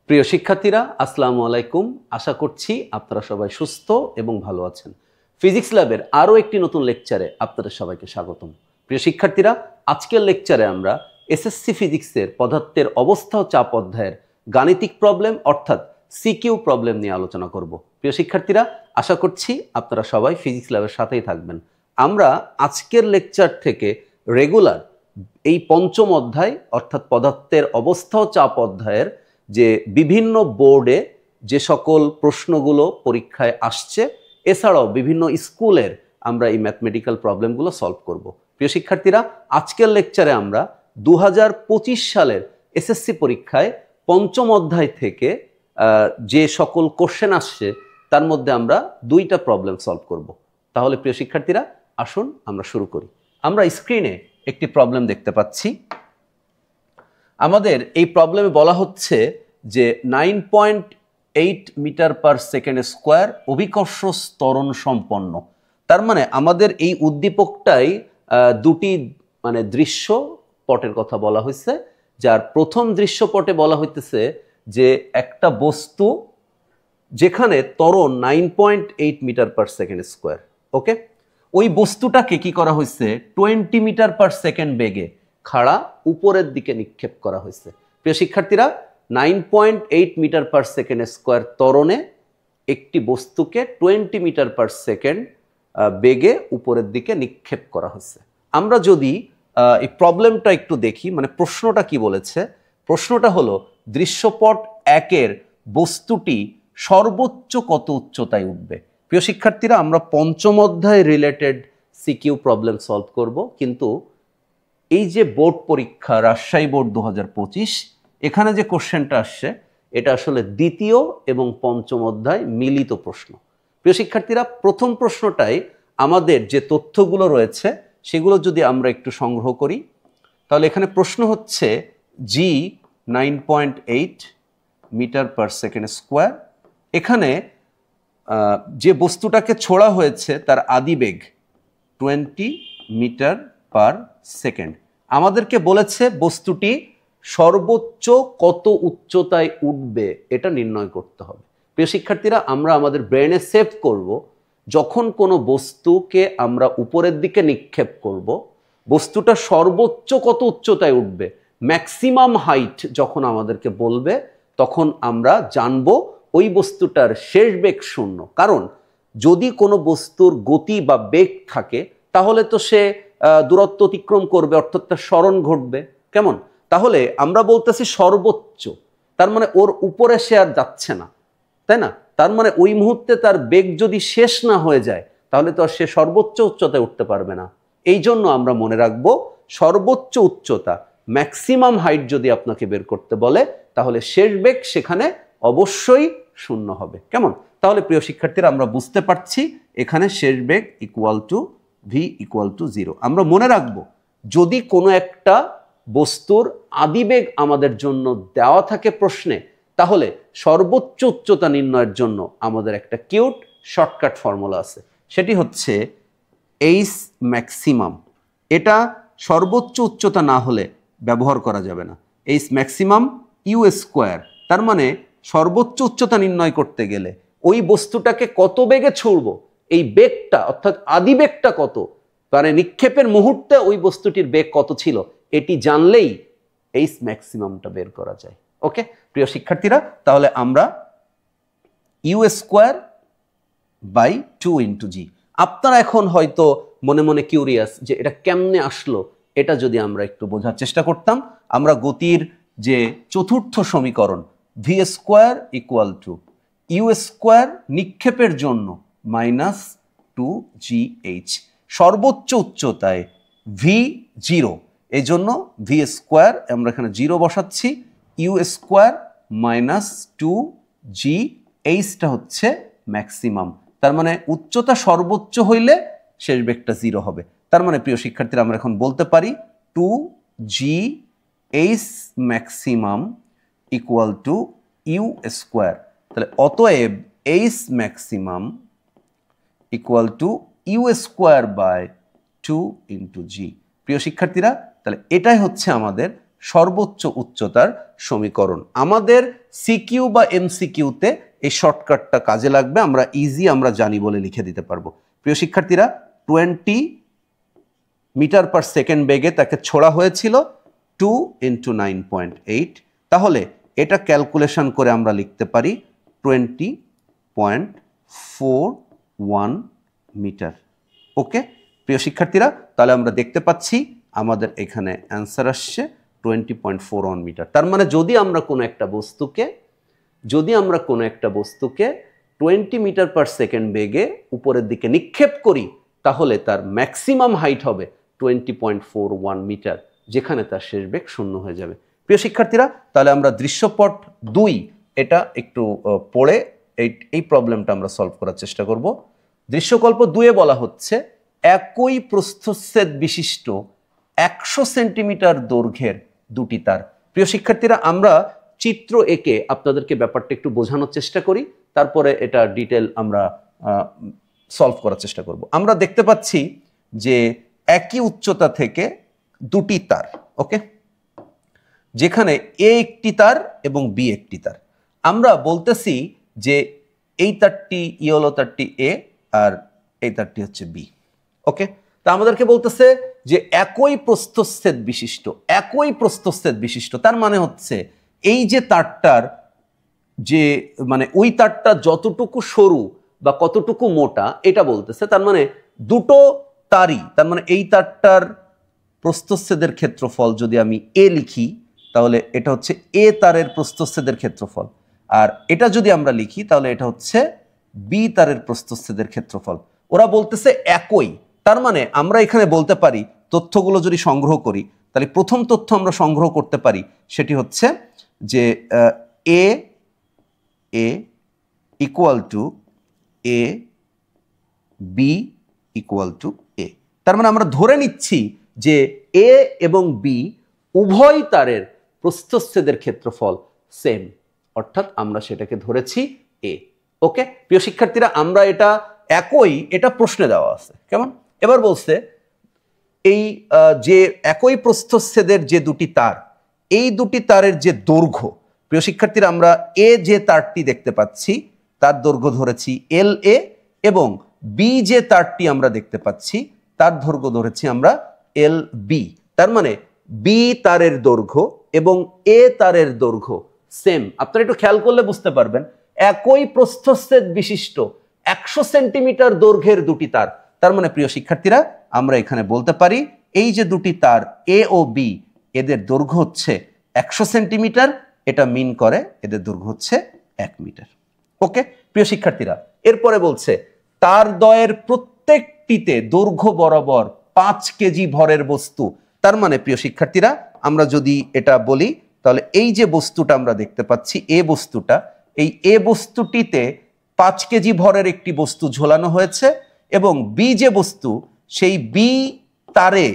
প্রিয় শিক্ষার্থীরা আসসালামু আলাইকুম। আশা করছি আপনারা সবাই সুস্থ এবং ভালো আছেন। ফিজিক্স ল্যাবের আরও একটি নতুন লেকচারে আপনাদের সবাইকে স্বাগতম। প্রিয় শিক্ষার্থীরা, আজকের লেকচারে আমরা এসএসসি ফিজিক্সের পদার্থের অবস্থা ও চাপ অধ্যায়ের গাণিতিক প্রবলেম অর্থাৎ সিকিউ প্রবলেম নিয়ে আলোচনা করব। প্রিয় শিক্ষার্থীরা, আশা করছি আপনারা সবাই ফিজিক্স ল্যাবের সাথেই থাকবেন। আমরা আজকের লেকচার থেকে রেগুলার এই পঞ্চম অধ্যায় অর্থাৎ পদার্থের অবস্থা ও চাপ অধ্যায়ের যে বিভিন্ন বোর্ডে যে সকল প্রশ্নগুলো পরীক্ষায় আসছে, এছাড়াও বিভিন্ন স্কুলের আমরা এই ম্যাথমেটিক্যাল প্রবলেমগুলো সলভ করব। প্রিয় শিক্ষার্থীরা, আজকের লেকচারে আমরা 2025 সালের এসএসসি পরীক্ষায় পঞ্চম অধ্যায় থেকে যে সকল কোশ্চেন আসছে তার মধ্যে আমরা দুইটা প্রবলেম সলভ করব। তাহলে প্রিয় শিক্ষার্থীরা, আসুন আমরা শুরু করি। আমরা স্ক্রিনে একটি প্রবলেম দেখতে পাচ্ছি। আমাদের এই প্রবলেমে বলা হচ্ছে যে 9.8 মিটার পার সেকেন্ড স্কোয়ার অভিকর্ষ ত্বরণ সম্পন্ন। তার মানে আমাদের এই উদ্দীপকটাই দুটি দৃশ্যপটের কথা বলা হয়েছে, যার প্রথম দৃশ্যপটে বলা হইতেছে যে একটা বস্তু যেখানে ত্বরণ 9.8 মিটার পার সেকেন্ড স্কোয়ার, ওকে, ওই বস্তুটাকে কি করা হয়েছে 20 মিটার পার সেকেন্ড বেগে খাড়া উপরের দিকে নিক্ষেপ করা হয়েছে। প্রিয় শিক্ষার্থীরা, 9.8 মিটার পার সেকেন্ড স্কোয়ার ত্বরণে একটি বস্তুকে 20 মিটার পার সেকেন্ড বেগে উপরের দিকে নিক্ষেপ করা হয়েছে। আমরা যদি এই প্রবলেমটা একটু দেখি, মানে প্রশ্নটা কি বলেছে। প্রশ্নটা হলো দৃশ্যপট 1-এর বস্তুটি সর্বোচ্চ কত উচ্চতায় উঠবে। প্রিয় শিক্ষার্থীরা, আমরা পঞ্চম অধ্যায় রিলেটেড সিকিউ প্রবলেম সলভ করব, কিন্তু এই যে বোর্ড পরীক্ষা রাজশাহী বোর্ড 2025, এখানে যে কোশ্চেনটা আসছে এটা আসলে দ্বিতীয় এবং পঞ্চম অধ্যায় মিলিত প্রশ্ন। প্রিয় শিক্ষার্থীরা, প্রথম প্রশ্নটাই আমাদের যে তথ্যগুলো রয়েছে সেগুলো যদি আমরা একটু সংগ্রহ করি, তাহলে এখানে প্রশ্ন হচ্ছে জি 9.8 মিটার পার সেকেন্ড স্কোয়ার। এখানে যে বস্তুটাকে ছোড়া হয়েছে তার আদিবেগ 20 মিটার পার সেকেন্ড। আমাদেরকে বলেছে বস্তুটি সর্বোচ্চ কত উচ্চতায় উঠবে এটা নির্ণয় করতে হবে। প্রিয় শিক্ষার্থীরা, আমরা আমাদের ব্রেনে সেভ করব, যখন কোনো বস্তুকে আমরা উপরের দিকে নিক্ষেপ করব, বস্তুটা সর্বোচ্চ কত উচ্চতায় উঠবে, ম্যাক্সিমাম হাইট যখন আমাদেরকে বলবে, তখন আমরা জানব ওই বস্তুটার শেষ বেগ 0। কারণ যদি কোনো বস্তুর গতি বা বেগ থাকে তাহলে তো সে দূরত্ব অতিক্রম করবে, অর্থাৎ তার সরণ ঘটবে। কেমন? তাহলে আমরা বলতেছি সর্বোচ্চ, তার মানে ওর উপরে সে আর যাচ্ছে না, তাই না? তার মানে ওই মুহূর্তে তার বেগ যদি শেষ না হয়ে যায় তাহলে তো আর সে সর্বোচ্চ উচ্চতায় উঠতে পারবে না। এই জন্য আমরা মনে রাখবো সর্বোচ্চ উচ্চতা, ম্যাক্সিমাম হাইট যদি আপনাকে বের করতে বলে তাহলে শেষ বেগ সেখানে অবশ্যই 0 হবে। কেমন? তাহলে প্রিয় শিক্ষার্থীরা, আমরা বুঝতে পারছি এখানে শেষ বেগ equal to v equal to 0। আমরা মনে রাখবো যদি কোনো একটা বস্তুর আদিবেগ আমাদের জন্য দেওয়া থাকে প্রশ্নে, তাহলে সর্বোচ্চ উচ্চতা নির্ণয়ের জন্য আমাদের একটা কিউট শর্টকাট ফর্মুলা আছে, সেটি হচ্ছে এইচ ম্যাক্সিমাম। এটা সর্বোচ্চ উচ্চতা না হলে ব্যবহার করা যাবে না। H maximum u square. তার মানে সর্বোচ্চ উচ্চতা নির্ণয় করতে গেলে ওই বস্তুটাকে কত বেগে ছুড়ব, এই বেগটা অর্থাৎ আদিবেগটা কত, মানে নিক্ষেপের মুহূর্তে ওই বস্তুটির বেগ কত ছিল, এটি জানলেই এইচ ম্যাক্সিমামটা বের করা যায়। ওকে প্রিয় শিক্ষার্থীরা, তাহলে আমরা ইউ স্কোয়ার বাই 2 ইন্টু জি। আপনারা এখন হয়তো মনে মনে কিউরিয়াস যে এটা কেমনে আসলো, এটা যদি আমরা একটু বোঝার চেষ্টা করতাম। আমরা গতির যে চতুর্থ সমীকরণ v square equal to u square নিক্ষেপের জন্য মাইনাস 2gh, সর্বোচ্চ উচ্চতায় ভি 0, এই জন্য ভি স্কোয়ার আমরা এখানে 0 বসাচ্ছি, ইউ স্কোয়ার মাইনাস 2gh হচ্ছে ম্যাক্সিমাম। তার মানে উচ্চতা সর্বোচ্চ হইলে শেষ বেগটা 0 হবে। তার মানে প্রিয় শিক্ষার্থীরা, আমরা এখন বলতে পারি 2gh maximum equal to u square. তাহলে অতএব h maximum equal to u square by 2 into g. প্রিয় শিক্ষার্থীরা, তাহলে এটাই হচ্ছে আমাদের সর্বোচ্চ উচ্চতার সমীকরণ। আমাদের সিকিউ বা এমসিকিউতে এই শর্টকাটটা কাজে লাগবে, আমরা আমরা জানি বলে লিখে দিতে পারবো। প্রিয় শিক্ষার্থীরা, 20 মিটার পার সেকেন্ড বেগে তাকে ছোড়া হয়েছিল 2 × 9.8। তাহলে এটা ক্যালকুলেশন করে আমরা লিখতে পারি 20.41 মিটার। ওকে প্রিয় শিক্ষার্থীরা, তাহলে আমরা দেখতে পাচ্ছি আমাদের এখানে অ্যান্সার আসছে 20.41 মিটার। তার মানে যদি আমরা কোনো একটা বস্তুকে 20 মিটার পার সেকেন্ড বেগে উপরের দিকে নিক্ষেপ করি, তাহলে তার ম্যাক্সিমাম হাইট হবে 20.41 মিটার, যেখানে তার শেষ বেগ 0 হয়ে যাবে। প্রিয় শিক্ষার্থীরা, তাহলে আমরা দৃশ্যপট 2 এটা একটু পড়ে এই প্রবলেমটা আমরা সলভ করার চেষ্টা করব। দৃশ্যকল্প 2-এ বলা হচ্ছে একই প্রস্থচ্ছেদ বিশিষ্ট 100 সেন্টিমিটার দৈর্ঘ্যের দুটি তার। প্রিয় শিক্ষার্থীরা, আমরা চিত্র এঁকে আপনাদেরকে ব্যাপারটা একটু বোঝানোর চেষ্টা করি, তারপরে এটা ডিটেল আমরা সলভ করার চেষ্টা করব। আমরা দেখতে পাচ্ছি যে একই উচ্চতা থেকে দুটি তার, ওকে, যেখানে এ একটি তার এবং বি একটি তার। আমরা বলতেছি যে এই তারটি হলো তারটি এ আর এই তারটি হচ্ছে বি। ওকে, তা আমাদেরকে বলতেছে যে একই প্রস্থচ্ছেদ বিশিষ্ট, তার মানে হচ্ছে এই যে তারটার যে মানে ওই তারটা যতটুকু সরু বা কতটুকু মোটা এটা বলতেছে। তার মানে দুটো তারই, তার মানে এই তারটার প্রস্থচ্ছেদের ক্ষেত্রফল যদি আমি এ লিখি, তাহলে এটা হচ্ছে এ তারের প্রস্থচ্ছেদের ক্ষেত্রফল, আর এটা যদি আমরা লিখি তাহলে এটা হচ্ছে বি তারের প্রস্থচ্ছেদের ক্ষেত্রফল। ওরা বলতেছে একই, তার মানে আমরা এখানে বলতে পারি, তথ্যগুলো যদি সংগ্রহ করি, তাহলে প্রথম তথ্য আমরা সংগ্রহ করতে পারি, সেটি হচ্ছে যে a equal to a, b equal to a. তার মানে আমরা ধরে নিচ্ছি যে এ এবং বি উভয় তারের প্রস্থচ্ছেদের ক্ষেত্রফল সেম, অর্থাৎ আমরা সেটাকে ধরেছি এ। ওকে প্রিয় শিক্ষার্থীরা, আমরা এটা একই, এটা প্রশ্নে দেওয়া আছে কেমন। এবার বলছে এই যে একই প্রস্থচ্ছেদের যে দুটি তার, এই দুটি তারের যে দৈর্ঘ্য, প্রিয় শিক্ষার্থীরা, আমরা এ যে তারটি দেখতে পাচ্ছি তার দৈর্ঘ্য ধরেছি এল এ, এবং বি যে তারটি আমরা দেখতে পাচ্ছি তার দৈর্ঘ্য ধরেছি আমরা এল বি। তার মানে বি তারের দৈর্ঘ্য এবং এ তারের দৈর্ঘ্য সেম। আপনারা একটু খেয়াল করলে বুঝতে পারবেন, একই প্রস্থচ্ছেদ বিশিষ্ট 100 সেন্টিমিটার দৈর্ঘ্যের দুটি তার। তার মানে প্রিয় শিক্ষার্থীরা, আমরা এখানে বলতে পারি এই যে দুটি তার এ ও বি, এদের দৈর্ঘ্য হচ্ছে 100 সেন্টিমিটার, এটা মিন করে এদের দৈর্ঘ্য হচ্ছে 1 মিটার। ওকে প্রিয় শিক্ষার্থীরা, এরপরে বলছে তার দ্বয়ের প্রত্যেকটিতে দৈর্ঘ্য বরাবর 5 কেজি ভরের বস্তু। তার মানে প্রিয় শিক্ষার্থীরা, আমরা যদি এটা বলি, তাহলে এই যে বস্তুটা আমরা দেখতে পাচ্ছি এ বস্তুটা, এই এ বস্তুটিতে 5 কেজি ভরের একটি বস্তু ঝোলানো হয়েছে, এবং বি যে বস্তু, সেই বি তারে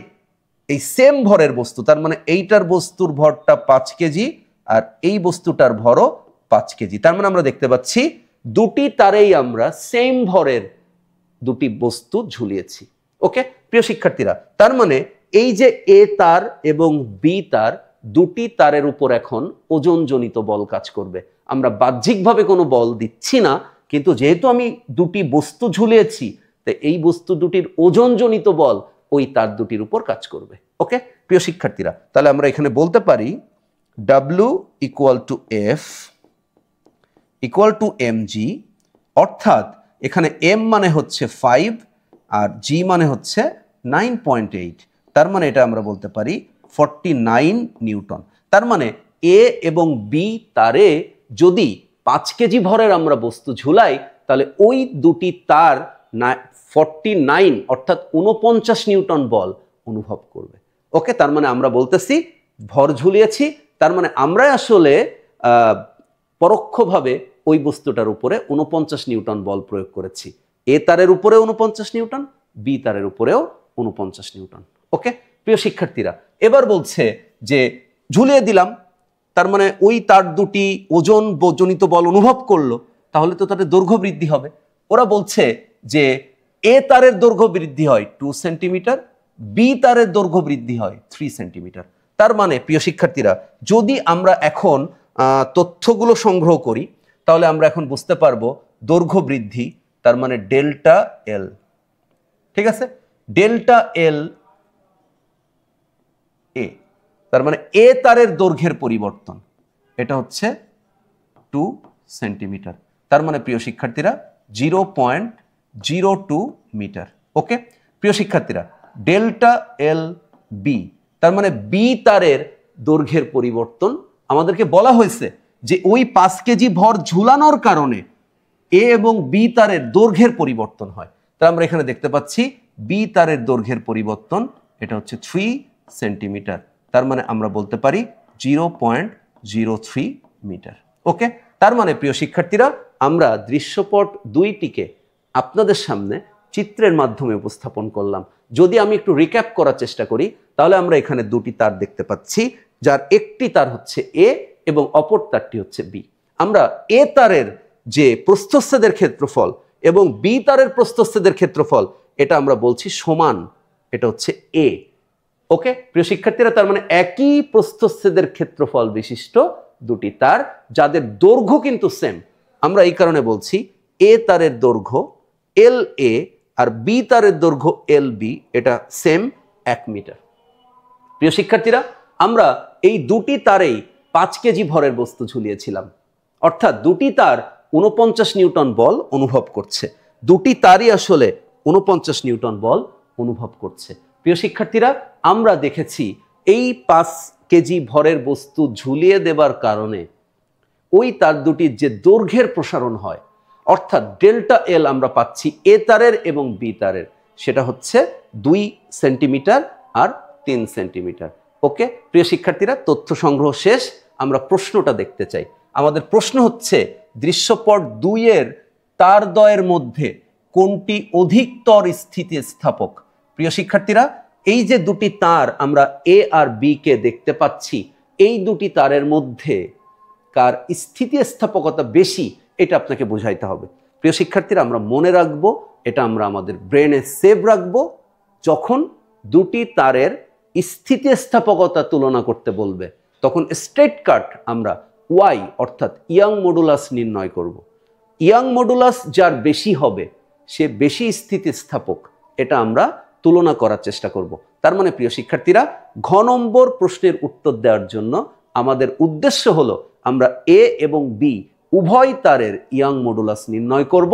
এই সেম ভরের বস্তু, তার মানে এইটার বস্তুর ভরটা 5 কেজি আর এই বস্তুটার ভরও 5 কেজি। তার মানে আমরা দেখতে পাচ্ছি দুটি তারেই আমরা সেম ভরের দুটি বস্তু ঝুলিয়েছি। ওকে প্রিয় শিক্ষার্থীরা, তার মানে এই যে এ তার এবং বি তার, দুটি তারের উপর এখন ওজনজনিত বল কাজ করবে। আমরা বাহ্যিকভাবে কোনো বল দিচ্ছি না, কিন্তু যেহেতু আমি দুটি বস্তু ঝুলিয়েছি, তাই এই বস্তু দুটির ওজনজনিত বল ওই তার দুটির উপর কাজ করবে। ওকে প্রিয় শিক্ষার্থীরা, তাহলে আমরা এখানে বলতে পারি W equal to F equal to mg, অর্থাৎ এখানে m মানে হচ্ছে 5 আর g মানে হচ্ছে 9.8। তার মানে এটা আমরা বলতে পারি 49 নিউটন। তার মানে এ এবং বি তারে যদি 5 কেজি ভরের আমরা বস্তু ঝুলাই, তাহলে ওই দুটি তার 49 অর্থাৎ 49 নিউটন বল অনুভব করবে। ওকে, তার মানে আমরা বলতেছি ভর ঝুলিয়েছি, তার মানে আমরা আসলে পরোক্ষভাবে ওই বস্তুটার উপরে 49 নিউটন বল প্রয়োগ করেছি। এ তারের উপরে 49 নিউটন, বি তারের উপরেও 49 নিউটন। ওকে প্রিয় শিক্ষার্থীরা, এবার বলছে যে ঝুলিয়ে দিলাম, তার মানে ওই তার দুটি ওজনজনিত বল অনুভব করলো, তাহলে তো তাদের দৈর্ঘ্য বৃদ্ধি হবে। ওরা বলছে যে এ তারের দৈর্ঘ্য বৃদ্ধি হয় 2 সেন্টিমিটার, বি তারের দৈর্ঘ্য বৃদ্ধি হয় 3 সেন্টিমিটার। তার মানে প্রিয় শিক্ষার্থীরা, যদি আমরা এখন তথ্যগুলো সংগ্রহ করি তাহলে আমরা এখন বুঝতে পারবো দৈর্ঘ্য বৃদ্ধি, তার মানে ডেল্টা এল। ঠিক আছে, ডেল্টা এল এ, তার মানে এ তারের দৈর্ঘ্যের পরিবর্তন, এটা হচ্ছে 2 সেন্টিমিটার। তার মানে প্রিয় শিক্ষার্থীরা 0.02 মিটার। ওকে প্রিয় শিক্ষার্থীরা, ডেল্টা এল বি, তার মানে বি তারের দৈর্ঘ্যের পরিবর্তন আমাদেরকে বলা হয়েছে যে ওই 5 কেজি ভর ঝুলানোর কারণে এ এবং বি তারের দৈর্ঘ্যের পরিবর্তন হয়। তা আমরা এখানে দেখতে পাচ্ছি বি তারের দৈর্ঘ্যের পরিবর্তন, এটা হচ্ছে 3 সেন্টিমিটার। তার মানে আমরা বলতে পারি 0.03 মিটার। ওকে, তার মানে প্রিয় শিক্ষার্থীরা, আমরা দৃশ্যপট 2টিকে আপনাদের সামনে চিত্রের মাধ্যমে উপস্থাপন করলাম। যদি আমি একটু রিক্যাপ করার চেষ্টা করি তাহলে আমরা এখানে 2টি তার দেখতে পাচ্ছি, যার একটি তার হচ্ছে এ এবং অপর তারটি হচ্ছে বি। আমরা এ তারের যে প্রস্থচ্ছেদের ক্ষেত্রফল এবং বি তারের প্রস্থচ্ছেদের ক্ষেত্রফল এটা আমরা বলছি সমান, এটা হচ্ছে এ। ওকে প্রিয় শিক্ষার্থীরা, তার মানে একই প্রস্থচ্ছেদের ক্ষেত্রফল বিশিষ্ট 2টি তার, যাদের দৈর্ঘ্য কিন্তু সেম। আমরা এই কারণে বলছি এ তারের দৈর্ঘ্য এল এ আর বি তারের দৈর্ঘ্য এল বি, এটা সেম 1 মিটার। প্রিয় শিক্ষার্থীরা, আমরা এই 2টি তারেই 5 কেজি ভরের বস্তু ঝুলিয়েছিলাম, অর্থাৎ 2টি তার 49 নিউটন বল অনুভব করছে। 2টি তারই আসলে 49 নিউটন বল অনুভব করছে। প্রিয় শিক্ষার্থীরা, আমরা দেখেছি এই 5 কেজি ভরের বস্তু ঝুলিয়ে দেবার কারণে ওই তার দুটির যে দৈর্ঘ্যের প্রসারণ হয়, অর্থাৎ ডেল্টা এল আমরা পাচ্ছি এ তারের এবং বি তারের, সেটা হচ্ছে 2 সেন্টিমিটার আর 3 সেন্টিমিটার। ওকে প্রিয় শিক্ষার্থীরা, তথ্য সংগ্রহ শেষ। আমরা প্রশ্নটা দেখতে চাই। আমাদের প্রশ্ন হচ্ছে দৃশ্যপট 2 এর তারদ্বয়ের মধ্যে কোনটি অধিকতর স্থিতিস্থাপক? প্রিয় শিক্ষার্থীরা, এই যে 2টি তার আমরা এ আর বি কে দেখতে পাচ্ছি, এই 2টি তারের মধ্যে কার স্থিতিস্থাপকতা বেশি এটা আপনাকে বোঝাইতে হবে। প্রিয় শিক্ষার্থীরা, আমরা মনে রাখবো, এটা আমরা আমাদের ব্রেনে সেভ রাখবো, যখন 2টি তারের স্থিতিস্থাপকতা তুলনা করতে বলবে তখন স্ট্রেট কাট আমরা ওয়াই অর্থাৎ ইয়াং মডুলাস নির্ণয় করব। ইয়াং মডুলাস যার বেশি হবে সে বেশি স্থিতিস্থাপক, এটা আমরা তুলনা করার চেষ্টা করব। তার মানে প্রিয় শিক্ষার্থীরা, ঘ নম্বর প্রশ্নের উত্তর দেওয়ার জন্য আমাদের উদ্দেশ্য হলো আমরা এ এবং বি উভয় তারের ইয়াং মডুলাস নির্ণয় করব,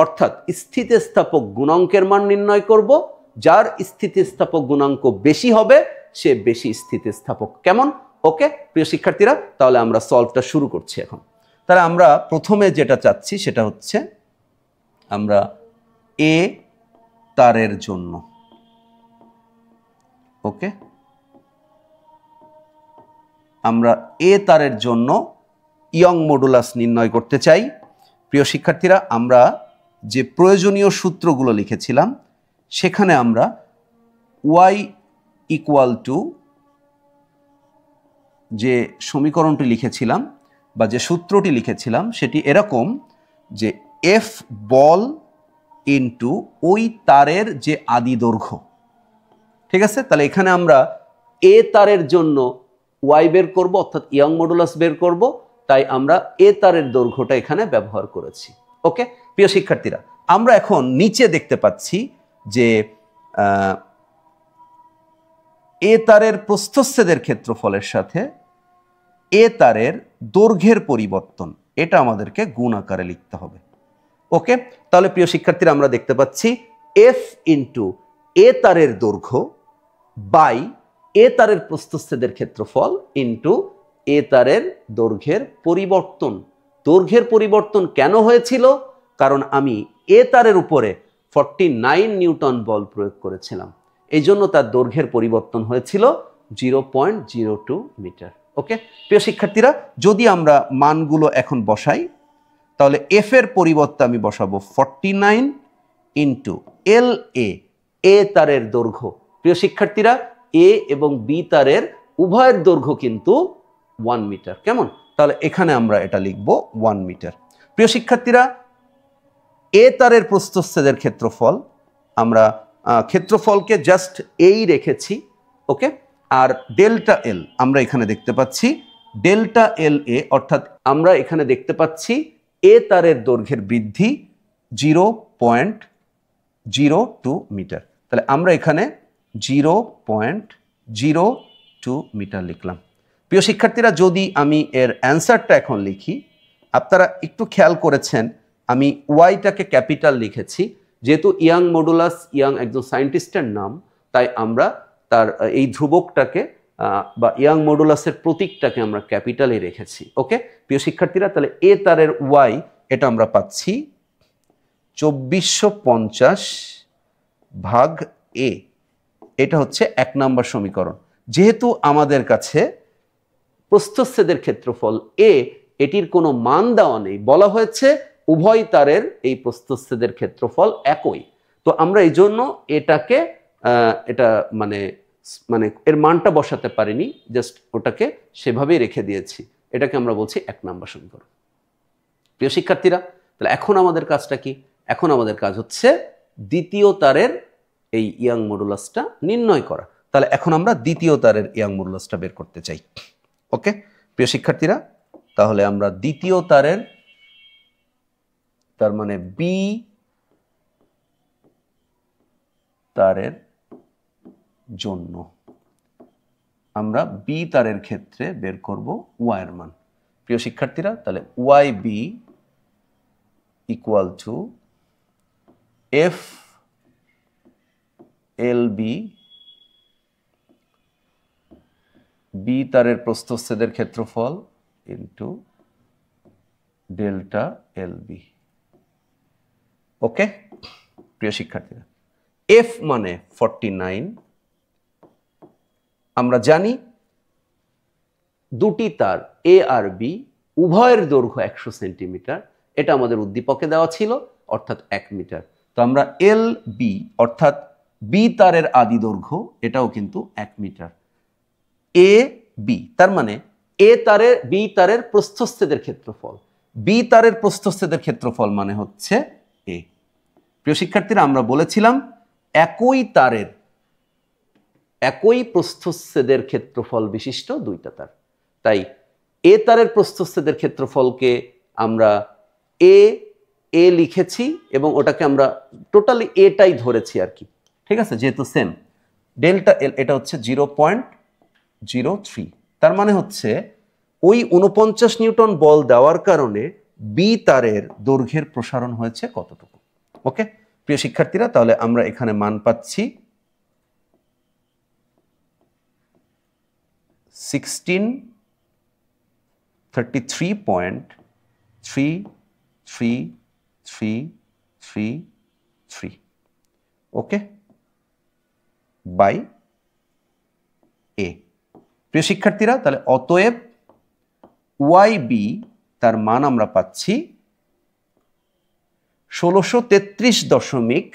অর্থাৎ স্থিতিস্থাপক গুণাঙ্কের মান নির্ণয় করব। যার স্থিতিস্থাপক গুণাঙ্ক বেশি হবে সে বেশি স্থিতিস্থাপক। কেমন? ওকে প্রিয় শিক্ষার্থীরা, তাহলে আমরা সলভটা শুরু করছি এখন। তাহলে আমরা প্রথমে যেটা চাচ্ছি সেটা হচ্ছে আমরা এ তারের জন্য, ওকে, আমরা এ তারের জন্য ইয়ং মডুলাস নির্ণয় করতে চাই। প্রিয় শিক্ষার্থীরা, আমরা যে প্রয়োজনীয় সূত্রগুলো লিখেছিলাম সেখানে আমরা y ইকুয়াল টু যে সমীকরণটি লিখেছিলাম বা যে সূত্রটি লিখেছিলাম সেটি এরকম যে এফ বল ইন্টু ওই তারের যে আদি দৈর্ঘ্য। ঠিক আছে, তাহলে এখানে আমরা এ তারের জন্য ওয়াই বের করব, অর্থাৎ ইয়ং মডুলাস বের করব, তাই আমরা এ তারের দৈর্ঘ্যটা এখানে ব্যবহার করেছি। ওকে প্রিয় শিক্ষার্থীরা, আমরা এখন নিচে দেখতে পাচ্ছি যে এ তারের প্রস্থচ্ছেদের ক্ষেত্রফলের সাথে এ তারের দৈর্ঘ্যের পরিবর্তন, এটা আমাদেরকে গুণ আকারে লিখতে হবে। ওকে, তাহলে প্রিয় শিক্ষার্থীরা, আমরা দেখতে পাচ্ছি এফ ইন্টু এ তারের দৈর্ঘ্য বাই এ তারের প্রস্থচ্ছেদের ক্ষেত্রফল ইন্টু এ তারের দৈর্ঘ্যের পরিবর্তন। দৈর্ঘ্যের পরিবর্তন কেন হয়েছিল? কারণ আমি এ তারের উপরে 49 নিউটন বল প্রয়োগ করেছিলাম, এই জন্য তার দৈর্ঘ্যের পরিবর্তন হয়েছিল 0.02 মিটার। ওকে প্রিয় শিক্ষার্থীরা, যদি আমরা মানগুলো এখন বসাই তাহলে এফ এর পরিবর্তে আমি বসাবো 49 ইন্টু এল এ তারের দৈর্ঘ্য। প্রিয় শিক্ষার্থীরা, এ এবং বি তারের উভয়ের দৈর্ঘ্য কিন্তু 1 মিটার। কেমন? তাহলে এখানে আমরা এটা লিখব 1 মিটার। প্রিয় শিক্ষার্থীরা, এ তারের প্রস্থচ্ছেদের ক্ষেত্রফল, আমরা ক্ষেত্রফলকে জাস্ট এই রেখেছি। ওকে, আর ডেল্টা এল আমরা এখানে দেখতে পাচ্ছি ডেল্টা এল এ, অর্থাৎ আমরা এখানে দেখতে পাচ্ছি এ তারের দৈর্ঘ্যের বৃদ্ধি 0.02 মিটার। তাহলে আমরা এখানে 0.02 মিটার লিখলাম। প্রিয় শিক্ষার্থীরা, যদি আমি এর অ্যান্সারটা এখন লিখি, আপনারা একটু খেয়াল করেছেন আমি ওয়াইটাকে ক্যাপিটাল লিখেছি, যেহেতু ইয়াং মডুলাস ইয়াং একজন সায়েন্টিস্টের নাম, তাই আমরা তার এই ধ্রুবকটাকে বা ইয়াং মডুলাসের প্রতীকটাকে আমরা ক্যাপিটালে রেখেছি। ওকে প্রিয় শিক্ষার্থীরা, তাহলে এ তারের ওয়াই এটা আমরা পাচ্ছি 2450 ভাগ এ, এটা হচ্ছে 1 নম্বর সমীকরণ। যেহেতু আমাদের কাছে প্রস্থচ্ছেদের ক্ষেত্রফল এ, এটির কোনো মান দেওয়া নেই, বলা হয়েছে উভয় তারের এই প্রস্থচ্ছেদের ক্ষেত্রফল একই, তো আমরা এই জন্য এটাকে এটা মানে এর মানটা বসাতে পারিনি, জাস্ট ওটাকে সেভাবেই রেখে দিয়েছি। এটাকে আমরা বলছি 1 নম্বর সমীকরণ। প্রিয় শিক্ষার্থীরা, তাহলে এখন আমাদের কাজটা কি? এখন আমাদের কাজ হচ্ছে দ্বিতীয় তারের এই ইয়াং মডুলাসটা নির্ণয় করা। তাহলে এখন আমরা দ্বিতীয় তারের ইয়াং মডুলাসটা বের করতে চাই। ওকে প্রিয় শিক্ষার্থীরা, তাহলে আমরা দ্বিতীয় তারের, তার মানে বি তারের জন্য আমরা বি তারের ক্ষেত্রে বের করব ওয়াই এর মান। প্রিয় শিক্ষার্থীরা, তাহলে Y B equal to F L B, B তারের প্রস্থচ্ছেদের ক্ষেত্রফল into delta L B. Okay প্রিয় শিক্ষার্থীরা, এফ মানে 49, আমরা জানি দুটি তার এ আর বি উভয়ের দৈর্ঘ্য 100 সেন্টিমিটার, এটা আমাদের উদ্দীপকে দেওয়া ছিল, অর্থাৎ 1 মিটার। তো আমরা এল বি অর্থাৎ বি তারের আদি দৈর্ঘ্য এটাও কিন্তু 1 মিটার। এ বি তার মানে এ তারের বি তারের প্রস্থচ্ছেদের ক্ষেত্রফল, বি তারের প্রস্থচ্ছেদের ক্ষেত্রফল মানে হচ্ছে এ। প্রিয় শিক্ষার্থীরা, আমরা বলেছিলাম একই তারের একই প্রস্থচ্ছেদের ক্ষেত্রফল বিশিষ্ট দুইটা তার, তাই এ তারের প্রস্থচ্ছেদের ক্ষেত্রফলকে আমরা এ এ লিখেছি এবং ওটাকে আমরা টোটালি এটাই ধরেছি আর কি, ঠিক আছে, যেহেতু সেম। ডেল্টা এল এটা হচ্ছে 0.03, তার মানে হচ্ছে ওই 49 নিউটন বল দেওয়ার কারণে বি তারের দৈর্ঘ্যের প্রসারণ হয়েছে কতটুকু। ওকে প্রিয় শিক্ষার্থীরা, তাহলে আমরা এখানে মান পাচ্ছি 1633.3333 ওকে বাই এ। প্রিয় শিক্ষার্থীরা, তাহলে অতএব ওয়াই বি তার মান আমরা পাচ্ছি 1633 দশমিক,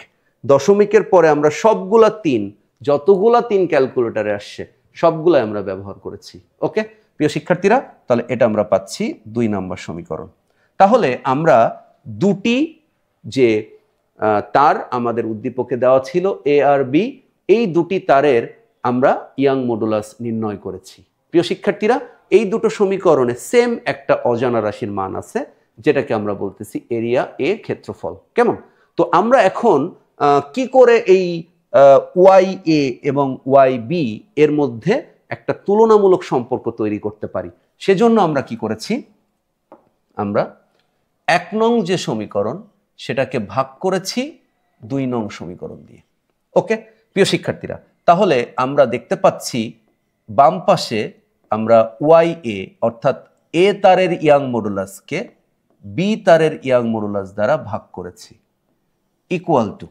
দশমিকের পরে আমরা সবগুলা 3, যতগুলা 3 ক্যালকুলেটরে আসছে সবগুলাই আমরা ব্যবহার করেছি। ওকে প্রিয় শিক্ষার্থীরা, তাহলে এটা আমরা পাচ্ছি 2 নম্বর সমীকরণ। তাহলে আমরা দুটি যে তার আমাদের উদ্দীপকে দেওয়া ছিল এ আর বি, এই দুটি তারের আমরা ইয়াং মডুলাস নির্ণয় করেছি। প্রিয় শিক্ষার্থীরা, এই দুটো সমীকরণে সেম একটা অজানা রাশির মান আছে, যেটাকে আমরা বলতেছি এরিয়া এ ক্ষেত্রফল। কেমন? তো আমরা এখন কি করে এই ওয়াই এ এবং ওয়াই বি এর মধ্যে একটা তুলনামূলক সম্পর্ক তৈরি করতে পারি, সেজন্য আমরা কি করেছি, আমরা 1 নং যে সমীকরণ সেটাকে ভাগ করেছি 2 নং সমীকরণ দিয়ে। ওকে প্রিয় শিক্ষার্থীরা, তাহলে আমরা দেখতে পাচ্ছি বাম পাশে আমরা ওয়াই এ অর্থাৎ এ তারের ইয়াং মডুলাসকে বি তারের ইয়াং মডুলাস দ্বারা ভাগ করেছি, ইকুয়াল টু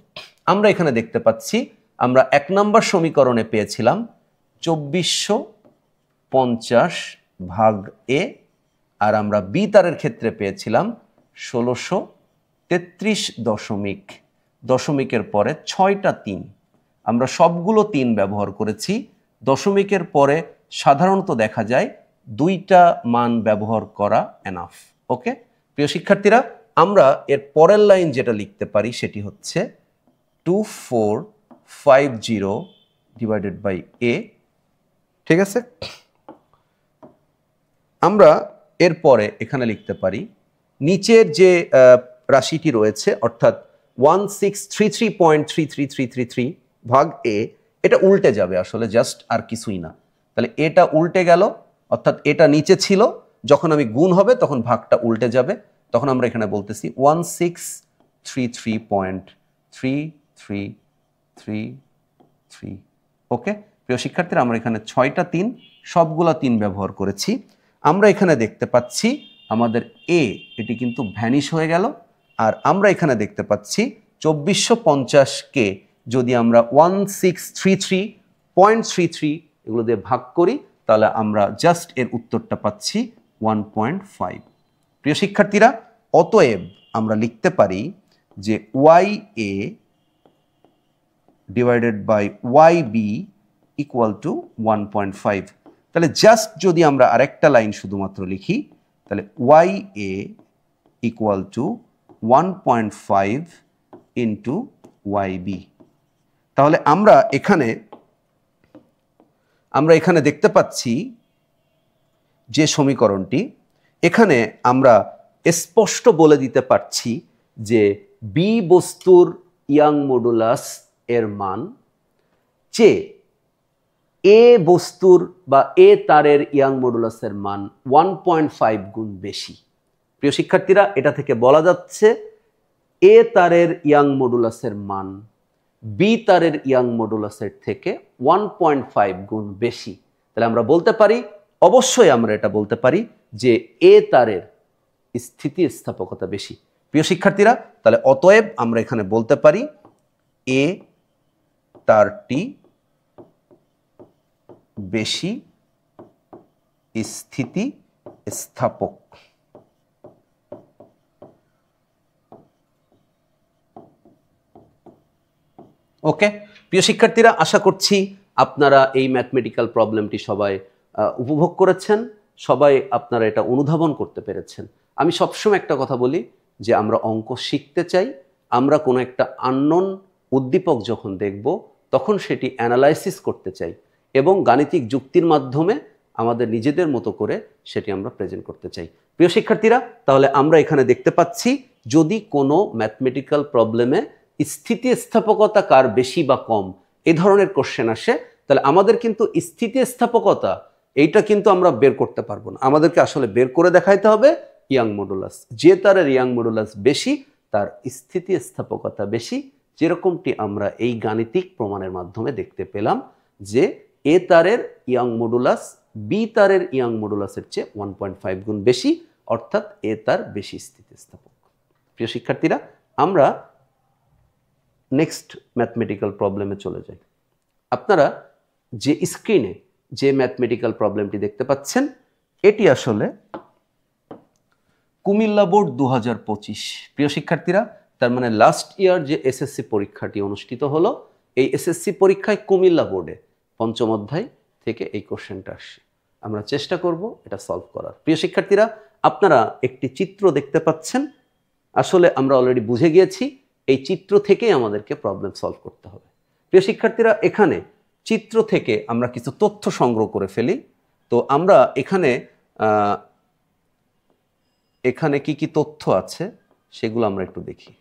আমরা এখানে দেখতে পাচ্ছি আমরা 1 নম্বর সমীকরণে পেয়েছিলাম 2450 ভাগ এ, আর আমরা বি তারের ক্ষেত্রে পেয়েছিলাম 1633 দশমিক, দশমিকের পরে 6টা 3, আমরা সবগুলো 3 ব্যবহার করেছি। দশমিকের পরে সাধারণত দেখা যায় 2টা মান ব্যবহার করা এনাফ। ওকে প্রিয় শিক্ষার্থীরা, আমরা এর পরের লাইন যেটা লিখতে পারি সেটি হচ্ছে 2450 ডিভাইডেড বাই এ ঠিক আছে, আমরা এরপরে এখানে লিখতে পারি নিচের যে রাশিটি রয়েছে অর্থাৎ 1633.33333 ভাগ এ, এটা উল্টে যাবে আসলে, জাস্ট আর কিছুই না। তাহলে এটা উল্টে গেল, অর্থাৎ এটা নিচে ছিল, যখন আমি গুণ হবে তখন ভাগটা উল্টে যাবে, তখন আমরা এখানে বলতেছি 1633.33333। ওকে প্রিয় শিক্ষার্থীরা, আমরা এখানে 6টা 3 সবগুলা 3 ব্যবহার করেছি। আমরা এখানে দেখতে পাচ্ছি আমাদের এ এটি কিন্তু ভ্যানিশ হয়ে গেল, আর আমরা এখানে দেখতে পাচ্ছি 2450কে যদি আমরা 1633.33 এগুলো দিয়ে ভাগ করি তাহলে আমরা জাস্ট এর উত্তরটা পাচ্ছি 1.5। প্রিয় শিক্ষার্থীরা, অতএব আমরা লিখতে পারি যে Y A divided by Y B equal to 1.5। তাহলে জাস্ট যদি আমরা আরেকটা লাইন শুধুমাত্র লিখি তাহলে Y A equal to 1.5 into Y B. তাহলে আমরা এখানে দেখতে পাচ্ছি যে সমীকরণটি, এখানে আমরা স্পষ্ট বলে দিতে পারছি যে বি বস্তুর ইয়াং মডুলাস এর মান চেয়ে এ বস্তুর বা এ তারের ইয়াং মডুলাসের মান 1.5 গুণ বেশি। প্রিয় শিক্ষার্থীরা, এটা থেকে বলা যাচ্ছে এ তারের ইয়াং মডুলাসের মান বি তারের ইয়াং মডুলাসের থেকে 1.5 গুণ বেশি। তাহলে আমরা বলতে পারি, অবশ্যই আমরা এটা বলতে পারি যে এ তারের স্থিতিস্থাপকতা বেশি। প্রিয় শিক্ষার্থীরা, তাহলে অতএব আমরা এখানে বলতে পারি এ তারটি বেশি স্থিতিস্থাপক। ওকে প্রিয় শিক্ষার্থীরা, আশা করছি আপনারা এই ম্যাথমেটিক্যাল প্রবলেমটি সবাই উপভোগ করেছেন, সবাই আপনারা এটা অনুধাবন করতে পেরেছেন। আমি সবসময় একটা কথা বলি যে আমরা অঙ্ক শিখতে চাই, আমরা কোনো একটা আননোন উদ্দীপক যখন দেখব তখন সেটি অ্যানালাইসিস করতে চাই এবং গাণিতিক যুক্তির মাধ্যমে আমাদের নিজেদের মতো করে সেটি আমরা প্রেজেন্ট করতে চাই। প্রিয় শিক্ষার্থীরা, তাহলে আমরা এখানে দেখতে পাচ্ছি যদি কোনো ম্যাথমেটিক্যাল প্রবলেমে স্থিতিস্থাপকতা কার বেশি বা কম এই ধরনের কোশ্চেন আসে, তাহলে আমাদের কিন্তু স্থিতিস্থাপকতা এইটা কিন্তু আমরা বের করতে পারবো না, আমাদেরকে আসলে বের করে দেখাইতে হবে ইয়াং মডুলাস। যে তারের ইয়াং মডুলাস বেশি তার স্থিতিস্থাপকতা বেশি, যেরকমটি আমরা এই গাণিতিক প্রমাণের মাধ্যমে দেখতে পেলাম যে এ তারের ইয়াং মডুলাস বি তারের ইয়াং মডুলাসের চেয়ে 1.5 গুণ বেশি, অর্থাৎ এ তার বেশি স্থিতিস্থাপক। প্রিয় শিক্ষার্থীরা, আমরা নেক্সট ম্যাথমেটিক্যাল প্রবলেমে চলে যাই। আপনারা যে স্ক্রিনে যে ম্যাথমেটিক্যাল প্রবলেমটি দেখতে পাচ্ছেন এটি আসলে কুমিল্লা বোর্ড 2025। প্রিয় শিক্ষার্থীরা, তার মানে লাস্ট ইয়ার যে এসএসসি পরীক্ষাটি অনুষ্ঠিত হলো, এই এসএসসি পরীক্ষায় কুমিল্লা বোর্ডে পঞ্চম অধ্যায় থেকে এই কোশ্চেনটা আসছে। আমরা চেষ্টা করব এটা সলভ করার। প্রিয় শিক্ষার্থীরা, আপনারা একটি চিত্র দেখতে পাচ্ছেন, আসলে আমরা অলরেডি বুঝে গিয়েছি এই চিত্র থেকেই আমাদেরকে প্রবলেম সলভ করতে হবে। প্রিয় শিক্ষার্থীরা, এখানে চিত্র থেকে আমরা কিছু তথ্য সংগ্রহ করে ফেলি। তো আমরা এখানে কি কি তথ্য আছে সেগুলো আমরা একটু দেখি।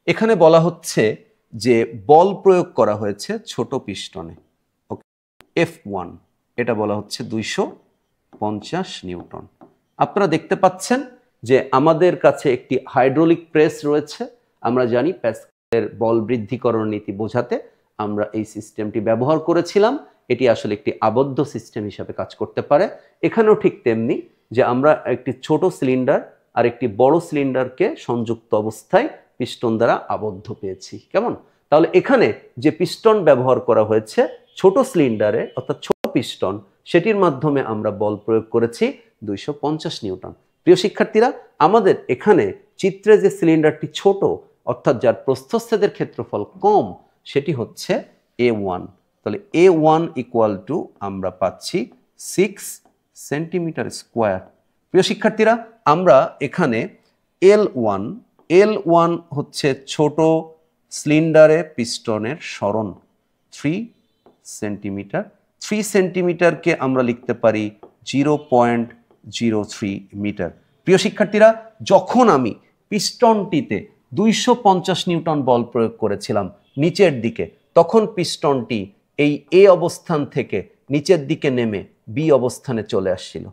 এখানে বলা হচ্ছে যে বল প্রয়োগ করা হয়েছে ছোট পিস্টনে, F1, এটা বলা হচ্ছে 250 নিউটন। আপনারা দেখতে পাচ্ছেন যে আমাদের কাছে একটি হাইড্রোলিক প্রেস রয়েছে। আমরা জানি প্যাসকেলের বল বৃদ্ধিকরণ নীতি বোঝাতে আমরা এই সিস্টেমটি ব্যবহার করেছিলাম। এটি আসলে একটি আবদ্ধ সিস্টেম হিসাবে কাজ করতে পারে। এখানেও ঠিক তেমনি যে আমরা একটি ছোট সিলিন্ডার আর একটি বড় সিলিন্ডারকে সংযুক্ত অবস্থায় পিস্টন দ্বারা আবদ্ধ পেয়েছি। কেমন? তাহলে এখানে যে পিস্টন ব্যবহার করা হয়েছে ছোট সিলিন্ডারে অর্থাৎ ছোট পিস্টন, সেটির মাধ্যমে আমরা বল প্রয়োগ করেছি 250 নিউটন। প্রিয় শিক্ষার্থীরা, আমাদের এখানে চিত্রে যে সিলিন্ডারটি ছোট অর্থাৎ যার প্রস্থচ্ছেদের ক্ষেত্রফল কম সেটি হচ্ছে A1। তাহলে A1 ইকুয়াল টু আমরা পাচ্ছি 6 সেন্টিমিটার স্কোয়ার। প্রিয় শিক্ষার্থীরা, আমরা এখানে L1 হচ্ছে ছোট সিলিন্ডারে পিস্টনের সরণ 3 সেন্টিমিটার 3 সেন্টিমিটারকে আমরা লিখতে পারি 0.03 মিটার। প্রিয় শিক্ষার্থীরা, যখন আমি পিস্টনটিতে 250 নিউটন বল প্রয়োগ করেছিলাম নিচের দিকে, তখন পিস্টনটি এই এ অবস্থান থেকে নিচের দিকে নেমে বি অবস্থানে চলে আসছিল।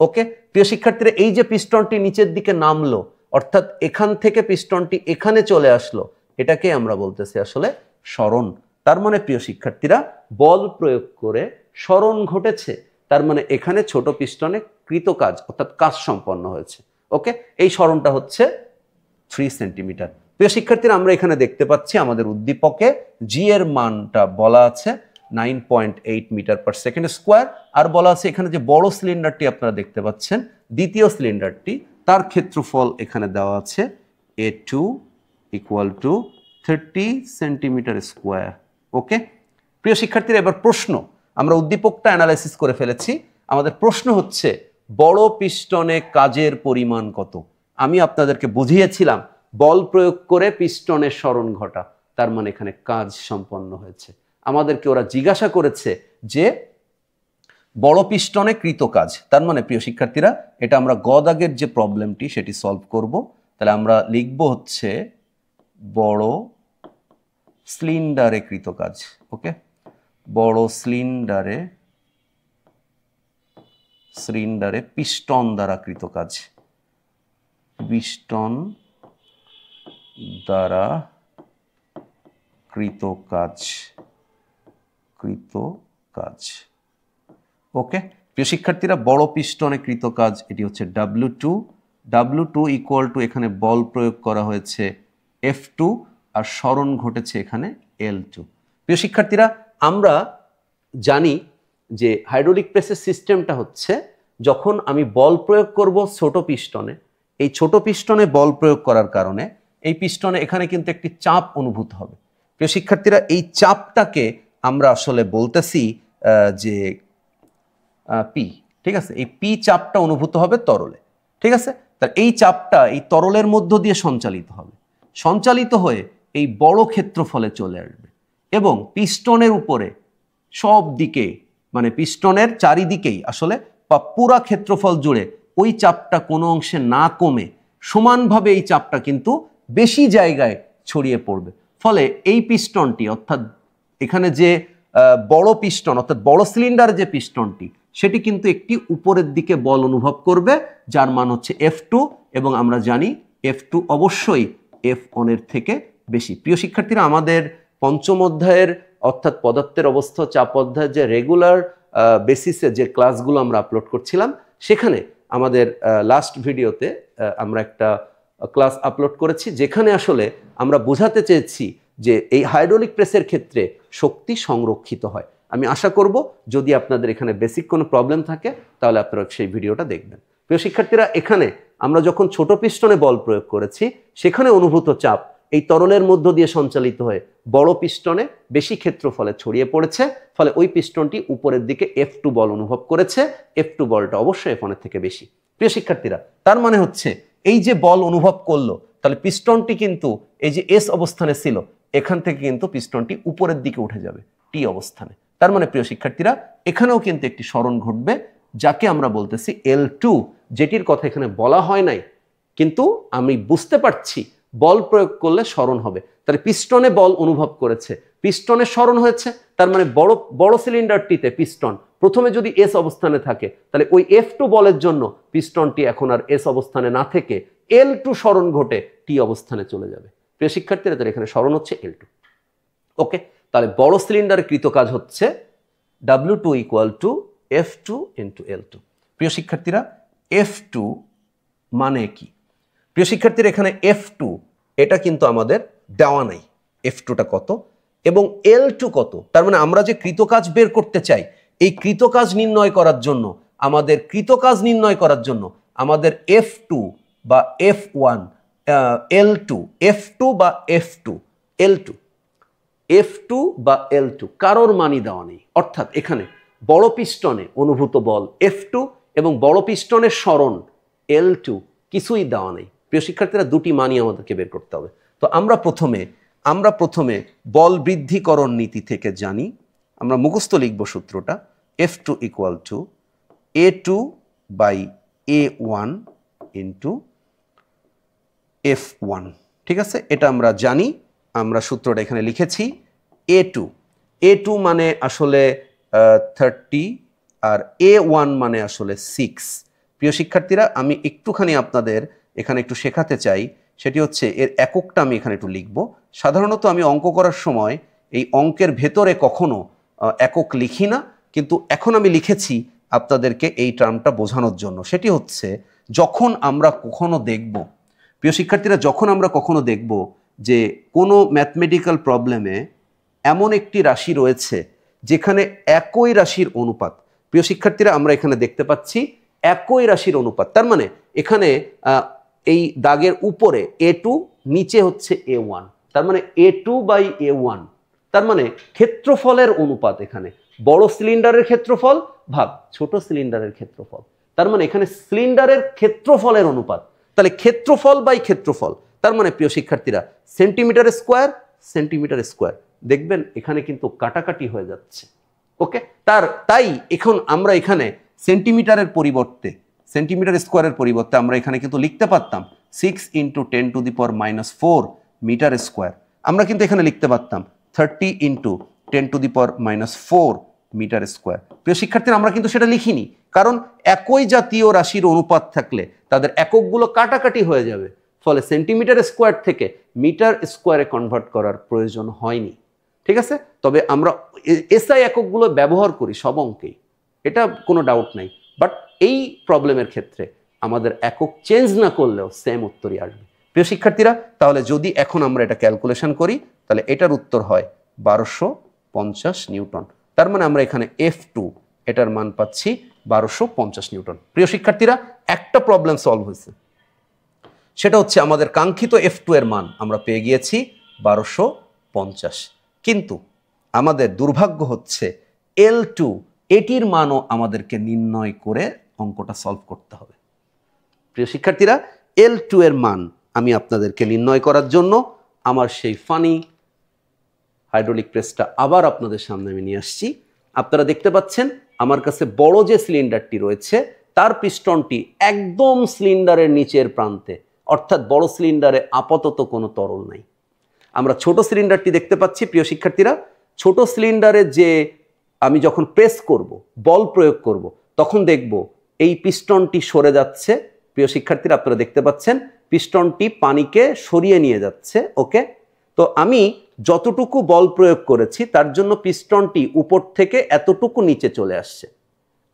ওকে প্রিয় শিক্ষার্থীরা, এই যে পিস্টনটি নিচের দিকে নামলো, অর্থাৎ এখান থেকে পিস্টনটি এখানে চলে আসলো, এটাকে আমরা বলতেছি আসলে সরণ। তার মানে প্রিয় শিক্ষার্থীরা, বল প্রয়োগ করে সরণ ঘটেছে, তার মানে এখানে ছোট পিস্টনে কৃতকাজ অর্থাৎ কাজ সম্পন্ন হয়েছে। ওকে, এই সরণটা হচ্ছে 3 সেন্টিমিটার। প্রিয় শিক্ষার্থীরা, আমরা এখানে দেখতে পাচ্ছি আমাদের উদ্দীপকে জি এর মানটা বলা আছে 9.8 মিটার পার সেকেন্ড স্কোয়ার, আর বলা আছে এখানে যে বড় সিলিন্ডারটি আপনারা দেখতে পাচ্ছেন, দ্বিতীয় সিলিন্ডারটি, তার ক্ষেত্রফল এখানে দেওয়া আছে A2 = 30 সেন্টিমিটার স্কোয়ার। ওকে প্রিয় শিক্ষার্থীরা, এবার প্রশ্ন, আমরা উদ্দীপকটা অ্যানালাইসিস করে ফেলেছি। আমাদের প্রশ্ন হচ্ছে বড় পিস্টনে কাজের পরিমাণ কত? আমি আপনাদেরকে বুঝিয়েছিলাম বল প্রয়োগ করে পিস্টনের সরণ ঘটা, তার মানে এখানে কাজ সম্পন্ন হয়েছে। আমাদেরকে ওরা জিজ্ঞাসা করেছে যে বড় পিস্টনে কৃত কাজ, তার মানে প্রিয় শিক্ষার্থীরা, এটা আমরা গ দাগের যে প্রবলেমটি সেটি সলভ করব। তাহলে আমরা লিখব হচ্ছে বড় সিলিন্ডারে কৃত কাজ। ওকে, বড় সিলিন্ডারে পিস্টন দ্বারা কৃত কাজ, পিস্টন দ্বারা কৃত কাজ। ওকে প্রিয় শিক্ষার্থীরা, বড় পিস্টনে কৃত কাজ এটি হচ্ছে W2 = এখানে বল প্রয়োগ করা হয়েছে F2 আর সরণ ঘটেছে এখানে L2। প্রিয় শিক্ষার্থীরা, আমরা জানি যে হাইড্রোলিক প্রেসের সিস্টেমটা হচ্ছে যখন আমি বল প্রয়োগ করব ছোট পিস্টনে, এই ছোট পিস্টনে বল প্রয়োগ করার কারণে এই পিস্টনে এখানে কিন্তু একটি চাপ অনুভূত হবে। প্রিয় শিক্ষার্থীরা, এই চাপটাকে আমরা আসলে বলতেছি যে পি, ঠিক আছে? এই পি চাপটা অনুভূত হবে তরলে, ঠিক আছে? তার এই চাপটা এই তরলের মধ্য দিয়ে সঞ্চালিত হয়ে এই বড় ক্ষেত্রফলে চলে আসবে এবং পিস্টনের উপরে সব দিকে, মানে পিস্টনের চারিদিকেই আসলে বা পুরা ক্ষেত্রফল জুড়ে ওই চাপটা কোনো অংশে না কমে সমানভাবে এই চাপটা কিন্তু বেশি জায়গায় ছড়িয়ে পড়বে। ফলে এই পিস্টনটি, অর্থাৎ এখানে যে বড় পিস্টন অর্থাৎ বড় সিলিন্ডার যে পিস্টনটি, সেটি কিন্তু একটি উপরের দিকে বল অনুভব করবে, যার মান হচ্ছে F2, এবং আমরা জানি F2 অবশ্যই F1 এর থেকে বেশি। প্রিয় শিক্ষার্থীরা, আমাদের পঞ্চম অধ্যায়ের অর্থাৎ পদার্থের অবস্থা চাপ অধ্যায়ের যে রেগুলার বেসিসে যে ক্লাসগুলো আমরা আপলোড করছিলাম, সেখানে আমাদের লাস্ট ভিডিওতে আমরা একটা ক্লাস আপলোড করেছি, যেখানে আসলে আমরা বোঝাতে চেয়েছি যে এই হাইড্রোলিক প্রেসের ক্ষেত্রে শক্তি সংরক্ষিত হয়। আমি আশা করব যদি আপনাদের এখানে বেসিক কোনো প্রবলেম থাকে তাহলে আপনারা সেই ভিডিওটা দেখবেন। প্রিয় শিক্ষার্থীরা, এখানে আমরা যখন ছোট পিস্টনে বল প্রয়োগ করেছি, সেখানে অনুভূত চাপ এই তরলের মধ্য দিয়ে সঞ্চালিত হয়ে বড় পিস্টনে বেশি ক্ষেত্রফলে ছড়িয়ে পড়েছে, ফলে ওই পিস্টনটি উপরের দিকে F2 বল অনুভব করেছে। F2 বলটা অবশ্যই F1 এর থেকে বেশি। প্রিয় শিক্ষার্থীরা, তার মানে হচ্ছে এই যে বল অনুভব করলো, তাহলে পিস্টনটি কিন্তু এই যে S অবস্থানে ছিল, এখান থেকে কিন্তু পিস্টনটি উপরের দিকে উঠে যাবে T অবস্থানে। তার মানে প্রিয় শিক্ষার্থীরা, এখানেও কিন্তু একটি সরণ ঘটবে, যাকে আমরা বলতেছি L2, যেটির কথা এখানে বলা হয় নাই, কিন্তু আমি বুঝতে পারছি বল প্রয়োগ করলে সরণ হবে। তাহলে পিস্টনে বল অনুভব করেছে, পিস্টনে সরণ হয়েছে, তার মানে বড় সিলিন্ডারটিতে পিস্টন প্রথমে যদি S অবস্থানে থাকে, তাহলে ওই F2 বলের জন্য পিস্টনটি এখন আর S অবস্থানে না থেকে L2 সরণ ঘটে T অবস্থানে চলে যাবে। প্রিয় শিক্ষার্থীরা, তাহলে এখানে সরণ হচ্ছে L2। ওকে, তাহলে বড় সিলিন্ডারের কৃত কাজ হচ্ছে W2 = F2 × L2। প্রিয় শিক্ষার্থীরা, F2 মানে কি? প্রিয় শিক্ষার্থীরা, এখানে F2 এটা কিন্তু আমাদের দেওয়া নাই, F2টা কত এবং L2 কত। তার মানে আমরা যে কৃতকাজ বের করতে চাই, এই কৃতকাজ নির্ণয় করার জন্য আমাদের F2 বা F1 L2 F2 বা L2 কারোর মানই দেওয়া নেই। অর্থাৎ এখানে বড় পিস্টনে অনুভূত বল F2 এবং বড় পিস্টনের সরণ L2 কিছুই দেওয়া নেই। প্রিয় শিক্ষার্থীরা, দুটি মানই আমাদেরকে বের করতে হবে। তো আমরা প্রথমে বল বৃদ্ধিকরণ নীতি থেকে জানি, আমরা মুখস্থ লিখব সূত্রটা। F2 equal to A2 by A1 into F1। ঠিক আছে, এটা আমরা জানি, আমরা সূত্রটা এখানে লিখেছি। A2 মানে আসলে 30 আর A1 মানে আসলে 6। প্রিয় শিক্ষার্থীরা, আমি একটুখানি আপনাদের এখানে একটু শেখাতে চাই, সেটি হচ্ছে এর এককটা আমি এখানে একটু লিখব। সাধারণত আমি অঙ্ক করার সময় এই অঙ্কের ভেতরে কখনো একক লিখি না, কিন্তু এখন আমি লিখেছি আপনাদেরকে এই টার্মটা বোঝানোর জন্য। সেটি হচ্ছে যখন আমরা কখনো দেখব, প্রিয় শিক্ষার্থীরা, যখন আমরা কখনো দেখব যে কোনো ম্যাথমেটিক্যাল প্রবলেমে এমন একটি রাশি রয়েছে যেখানে একই রাশির অনুপাত, প্রিয় শিক্ষার্থীরা আমরা এখানে দেখতে পাচ্ছি একই রাশির অনুপাত, তার মানে এখানে এই দাগের উপরে A2, নিচে হচ্ছে A1, তার মানে A2 বাই A1, তার মানে ক্ষেত্রফলের অনুপাত। এখানে বড় সিলিন্ডারের ক্ষেত্রফল ভাগ ছোট সিলিন্ডারের ক্ষেত্রফল, তার মানে এখানে সিলিন্ডারের ক্ষেত্রফলের অনুপাত। তাহলে ক্ষেত্রফল বাই ক্ষেত্রফল, তার মানে প্রিয় শিক্ষার্থীরা সেন্টিমিটার স্কোয়ার সেন্টিমিটার স্কোয়ার, দেখবেন এখানে কিন্তু কাটাকাটি হয়ে যাচ্ছে। ওকে, তাই এখন আমরা এখানে সেন্টিমিটারের পরিবর্তে, সেন্টিমিটার স্কোয়ারের পরিবর্তে আমরা এখানে কিন্তু লিখতে পারতাম 6 × 10⁻⁴ মিটার স্কোয়ার। আমরা কিন্তু এখানে লিখতে পারতাম 30 × 10⁻⁴ মিটার স্কোয়ার। প্রিয় শিক্ষার্থীরা, আমরা কিন্তু সেটা লিখিনি, কারণ একই জাতীয় রাশির অনুপাত থাকলে তাদের এককগুলো কাটাকাটি হয়ে যাবে, ফলে সেন্টিমিটার স্কোয়ার থেকে মিটার স্কোয়ারে কনভার্ট করার প্রয়োজন হয়নি। ঠিক আছে, তবে আমরা এসআই এককগুলো ব্যবহার করি সব অঙ্কেই, এটা কোনো ডাউট নাই, বাট এই প্রবলেমের ক্ষেত্রে আমাদের একক চেঞ্জ না করলেও সেম উত্তরই আসবে। প্রিয় শিক্ষার্থীরা, তাহলে যদি এখন আমরা এটা ক্যালকুলেশন করি, তাহলে এটার উত্তর হয় 1250 নিউটন। তার মানে আমরা এখানে F2 এটার মান পাচ্ছি 1250 নিউটন। প্রিয় শিক্ষার্থীরা, একটা প্রবলেম সলভ হয়েছে, সেটা হচ্ছে আমাদের কাঙ্ক্ষিত F2 এর মান আমরা পেয়ে গিয়েছি 1250, কিন্তু আমাদের দুর্ভাগ্য হচ্ছে L2 এটির মানও আমাদেরকে নির্ণয় করে অঙ্কটা সলভ করতে হবে। প্রিয় শিক্ষার্থীরা, L2 এর মান আমি আপনাদেরকে নির্ণয় করার জন্য আমার সেই ফানি হাইড্রোলিক প্রেসটা আবার আপনাদের সামনে আমি নিয়ে আসছি। আপনারা দেখতে পাচ্ছেন আমার কাছে বড় যে সিলিন্ডারটি রয়েছে তার পিস্টনটি একদম সিলিন্ডারের নিচের প্রান্তে, অর্থাৎ বড় সিলিন্ডারে আপাতত কোনো তরল নাই। আমরা ছোট সিলিন্ডারটি দেখতে পাচ্ছি। প্রিয় শিক্ষার্থীরা, ছোট সিলিন্ডারে যে আমি যখন প্রেস করব, বল প্রয়োগ করব, তখন দেখব এই পিস্টনটি সরে যাচ্ছে। প্রিয় শিক্ষার্থীরা, আপনারা দেখতে পাচ্ছেন পিস্টনটি পানিকে সরিয়ে নিয়ে যাচ্ছে। ওকে, তো আমি যতটুকু বল প্রয়োগ করেছি তার জন্য পিস্টনটি উপর থেকে এতটুকু নিচে চলে আসছে,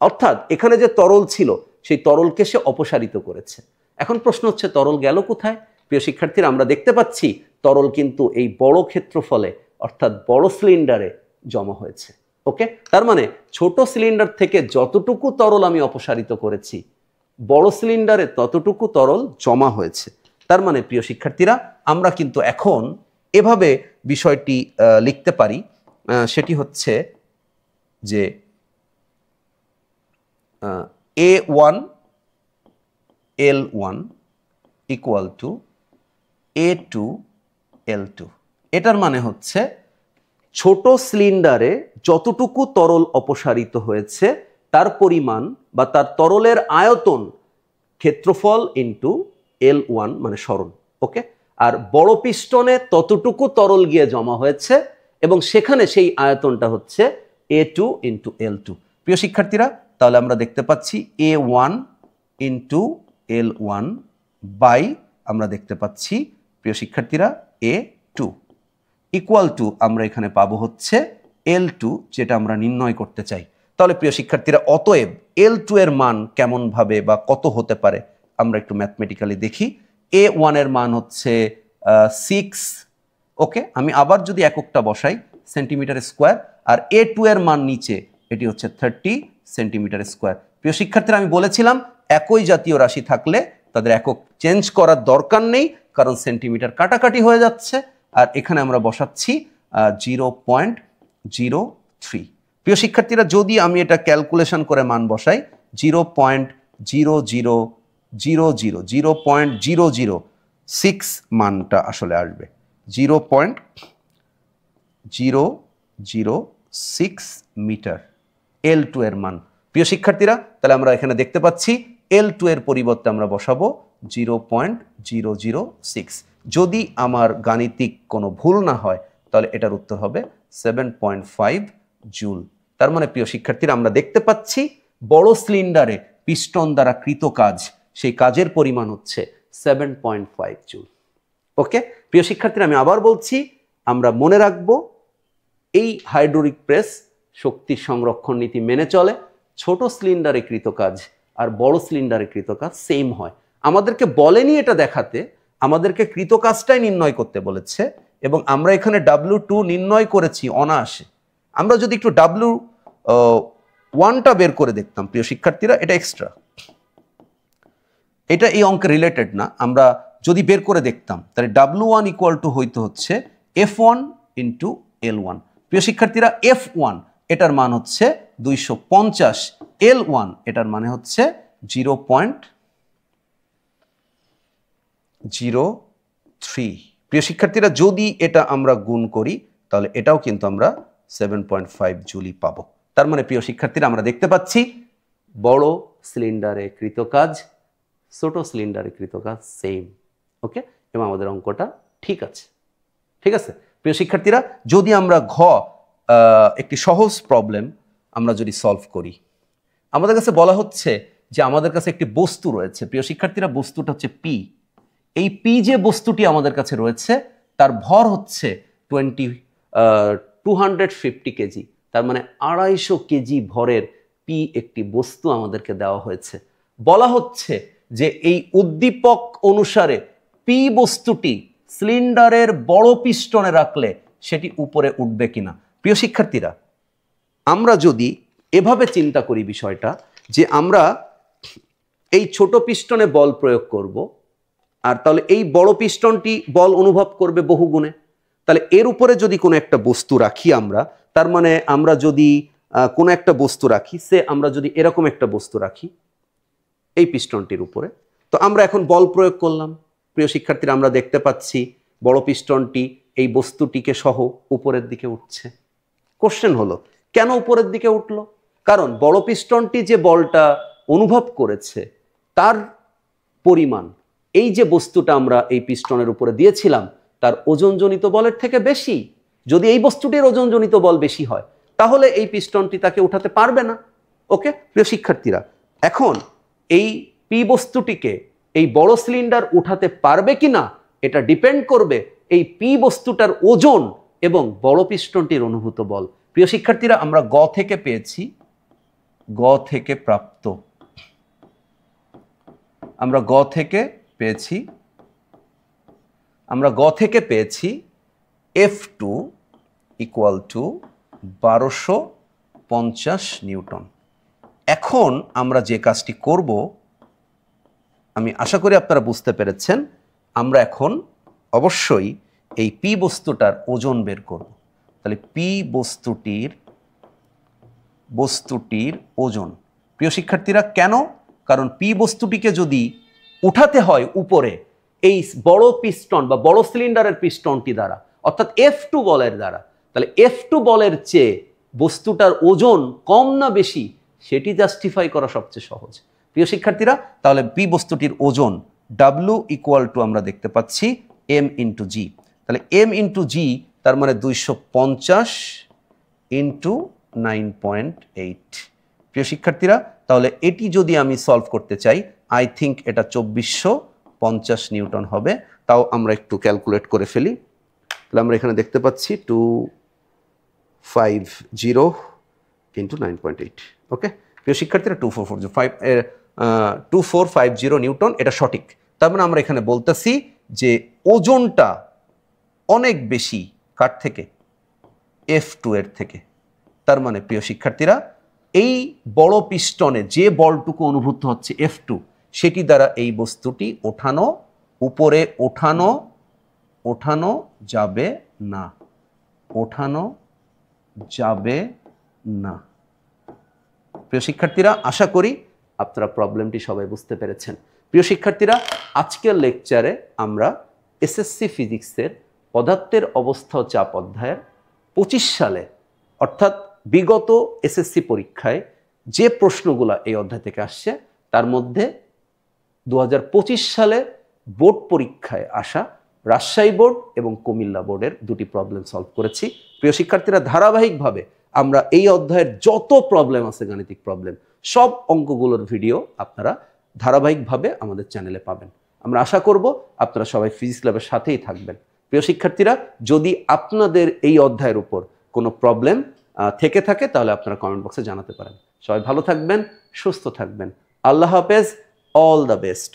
অর্থাৎ এখানে যে তরল ছিল সেই তরলকে সে অপসারিত করেছে। এখন প্রশ্ন হচ্ছে তরল গেল কোথায়? প্রিয় শিক্ষার্থীরা, আমরা দেখতে পাচ্ছি তরল কিন্তু এই বড় ক্ষেত্রফলে অর্থাৎ বড় সিলিন্ডারে জমা হয়েছে। ওকে, তার মানে ছোট সিলিন্ডার থেকে যতটুকু তরল আমি অপসারিত করেছি বড় সিলিন্ডারে ততটুকু তরল জমা হয়েছে। তার মানে প্রিয় শিক্ষার্থীরা, আমরা কিন্তু এখন এভাবে বিষয়টি লিখতে পারি, সেটি হচ্ছে যে A1 L1 equal to A2 L2। এটার মানে হচ্ছে ছোট সিলিন্ডারে যতটুকু তরল অপসারিত হয়েছে তার পরিমাণ বা তার তরলের আয়তন ক্ষেত্রফল ইন্টু L1 মানে সরণ। ওকে, আর বড় পিস্টনে ততটুকু তরল গিয়ে জমা হয়েছে এবং সেখানে সেই আয়তনটা হচ্ছে A2 ইন্টু L2। প্রিয় শিক্ষার্থীরা, তাহলে আমরা দেখতে পাচ্ছি A1 ইন্টু L1 বাই আমরা দেখতে পাচ্ছি প্রিয় শিক্ষার্থীরা A2 ইকুয়াল টু আমরা এখানে পাবো হচ্ছে L2, যেটা আমরা নির্ণয় করতে চাই। তাহলে প্রিয় শিক্ষার্থীরা, অতএব L2 এর মান কেমন ভাবে বা কত হতে পারে আমরা একটু ম্যাথমেটিক্যালি দেখি। A1 এর মান হচ্ছে 6। ওকে, আমি আবার যদি এককটা বসাই সেন্টিমিটার স্কোয়ার, আর A2 এর মান নিচে এটি হচ্ছে 30 সেন্টিমিটার স্কোয়ার। প্রিয় শিক্ষার্থীরা, আমি বলেছিলাম একই জাতীয় রাশি থাকলে তাদের একক চেঞ্জ করার দরকার নেই, কারণ সেন্টিমিটার কাটাকাটি হয়ে যাচ্ছে। আর এখানে আমরা বসাচ্ছি 0.03। প্রিয় শিক্ষার্থীরা, যদি আমি এটা ক্যালকুলেশন করে মান বসাই 0.00006 মানটা আসলে আসবে 0.006 মিটার। L2 এর মান। প্রিয় শিক্ষার্থীরা, তাহলে আমরা এখানে দেখতে পাচ্ছি L2 এর পরিবর্তে আমরা বসাবো 0.006। যদি আমার গাণিতিক কোনো ভুল না হয় তাহলে এটার উত্তর হবে 7.5 জুল। তার মানে প্রিয় শিক্ষার্থীরা, আমরা দেখতে পাচ্ছি বড় সিলিন্ডারে পিস্টন দ্বারা কৃত কাজ, সেই কাজের পরিমাণ হচ্ছে 7.5 জুল। ওকে প্রিয় শিক্ষার্থীরা, আমি আবার বলছি, আমরা মনে রাখবো এই হাইড্রোলিক প্রেস শক্তি সংরক্ষণ নীতি মেনে চলে। ছোট সিলিন্ডারে কৃত কাজ আর বড় সিলিন্ডারে কৃত কাজ সেম হয়। আমাদেরকে বলেনি এটা দেখাতে, আমাদেরকে কৃত কাজটাই নির্ণয় করতে বলেছে এবং আমরা এখানে W2 নির্ণয় করেছি অনায়াসে। আমরা যদি একটু W1টা বের করে দেখতাম প্রিয় শিক্ষার্থীরা, এটা এক্সট্রা, এটা এই অঙ্কে রিলেটেড না, আমরা যদি বের করে দেখতাম তাহলে W1 ইকুয়াল টু হইতে হচ্ছে F1 ইন্টু L1। প্রিয় শিক্ষার্থীরা, F1 এটার মান হচ্ছে 250, L1 এটার মানে হচ্ছে 0.03। প্রিয় শিক্ষার্থীরা, যদি এটা আমরা গুণ করি তাহলে এটাও কিন্তু আমরা 7.5 জুলই পাবো। তার মানে প্রিয় শিক্ষার্থীরা, আমরা দেখতে পাচ্ছি বড় সিলিন্ডারে কৃত কাজ ছোট সিলিন্ডারে কৃত কাজ সেম। ওকে, এবং আমাদের অঙ্কটা ঠিক আছে। ঠিক আছে প্রিয় শিক্ষার্থীরা, যদি আমরা একটি সহজ প্রবলেম আমরা যদি সলভ করি, আমাদের কাছে বলা হচ্ছে যে আমাদের কাছে একটি বস্তু রয়েছে। প্রিয় শিক্ষার্থীরা, বস্তুটা হচ্ছে পি। এই পি যে বস্তুটি আমাদের কাছে রয়েছে তার ভর হচ্ছে 250 কেজি। তার মানে 250 কেজি ভরের পি একটি বস্তু আমাদেরকে দেওয়া হয়েছে। বলা হচ্ছে যে এই উদ্দীপক অনুসারে পি বস্তুটি সিলিন্ডারের বড় পিস্টনে রাখলে সেটি উপরে উঠবে কিনা। প্রিয় শিক্ষার্থীরা, আমরা যদি এভাবে চিন্তা করি বিষয়টা, যে আমরা এই ছোট পিস্টনে বল প্রয়োগ করব, আর তাহলে এই বড় পিস্টনটি বল অনুভব করবে বহুগুণে। তাহলে এর উপরে যদি কোনো একটা বস্তু রাখি আমরা, তার মানে আমরা যদি কোনো একটা বস্তু রাখি, আমরা যদি এরকম একটা বস্তু রাখি এই পিস্টনটির উপরে, তো আমরা এখন বল প্রয়োগ করলাম। প্রিয় শিক্ষার্থীরা, আমরা দেখতে পাচ্ছি বড় পিস্টনটি এই বস্তুটিকে সহ উপরের দিকে উঠছে। কোশ্চেন হলো, কেন উপরের দিকে উঠলো? কারণ বড় পিস্টনটি যে বলটা অনুভব করেছে তার পরিমাণ এই যে বস্তুটা আমরা এই পিস্টনের উপরে দিয়েছিলাম তার ওজনজনিত বলের থেকে বেশি। যদি এই বস্তুটির ওজনজনিত বল বেশি হয় তাহলে এই পিস্টনটি তাকে উঠাতে পারবে না। ওকে প্রিয় শিক্ষার্থীরা, এখন এই পি বস্তুটিকে এই বড় সিলিন্ডার উঠাতে পারবে কিনা এটা ডিপেন্ড করবে এই পি বস্তুটার ওজন এবং বড় পিস্টনটির অনুভূত বল। প্রিয় শিক্ষার্থীরা, আমরা গ থেকে পেয়েছি, গ থেকে প্রাপ্ত, আমরা গ থেকে পেয়েছি F2 ইকুয়াল টু 1250 নিউটন। এখন আমরা যে কাজটি করব, আমি আশা করি আপনারা বুঝতে পেরেছেন, আমরা এখন অবশ্যই এই পি বস্তুটার ওজন বের করব। তাহলে পি বস্তুটির ওজন। প্রিয় শিক্ষার্থীরা, কেন? কারণ পি বস্তুটিকে যদি উঠাতে হয় উপরে এই বড় পিস্টন বা বড় সিলিন্ডারের পিস্টনটি দ্বারা, অর্থাৎ F2 বলের দ্বারা, তাহলে F2 বলের চেয়ে বস্তুটার ওজন কম না বেশি সেটি জাস্টিফাই করা সবচেয়ে সহজ। প্রিয় শিক্ষার্থীরা, তাহলে পি বস্তুটির ওজন W ইকুয়াল টু আমরা দেখতে পাচ্ছি M ইন্টু জি। তাহলে M ইন্টু জি তার মানে 250 ইন্টু 9.8। প্রিয় শিক্ষার্থীরা, তাহলে এটি যদি আমি সলভ করতে চাই, আই থিঙ্ক এটা 2450 নিউটন হবে। তাও আমরা একটু ক্যালকুলেট করে ফেলি। তাহলে আমরা এখানে দেখতে পাচ্ছি 250 ইন্টু 9.8। ওকে প্রিয় শিক্ষার্থীরা, 2450 নিউটন, এটা সঠিক। তার মানে আমরা এখানে বলতেছি যে ওজনটা অনেক বেশি কার থেকে? F2 এর থেকে। তার মানে প্রিয় শিক্ষার্থীরা, এই বড় পিস্টনে যে বলটুকু অনুভূত হচ্ছে F2, সেটি দ্বারা এই বস্তুটি উপরে ওঠানো যাবে না। প্রিয় শিক্ষার্থীরা, আশা করি আপনারা প্রবলেমটি সবাই বুঝতে পেরেছেন। প্রিয় শিক্ষার্থীরা, আজকের লেকচারে আমরা এসএসসি ফিজিক্সের পদার্থের অবস্থা ও চাপ অধ্যায়ের 25 সালে, অর্থাৎ বিগত এসএসসি পরীক্ষায় যে প্রশ্নগুলো এই অধ্যায় থেকে আসছে তার মধ্যে 2025 সালে বোর্ড পরীক্ষায় আসা রাজশাহী বোর্ড এবং কুমিল্লা বোর্ডের দুটি প্রবলেম সলভ করেছি। প্রিয় শিক্ষার্থীরা, ধারাবাহিকভাবে আমরা এই অধ্যায়ের যত প্রবলেম আছে গাণিতিক প্রবলেম সব অঙ্কগুলোর ভিডিও আপনারা ধারাবাহিকভাবে আমাদের চ্যানেলে পাবেন। আমরা আশা করব আপনারা সবাই ফিজিক্স ল্যাবের সাথেই থাকবেন। প্রিয় শিক্ষার্থীরা, যদি আপনাদের এই অধ্যায়ের উপর কোনো প্রবলেম থেকে থাকে তাহলে আপনারা কমেন্ট বক্সে জানাতে পারেন। সবাই ভালো থাকবেন, সুস্থ থাকবেন। আল্লাহ হাফেজ, অল দ্য বেস্ট।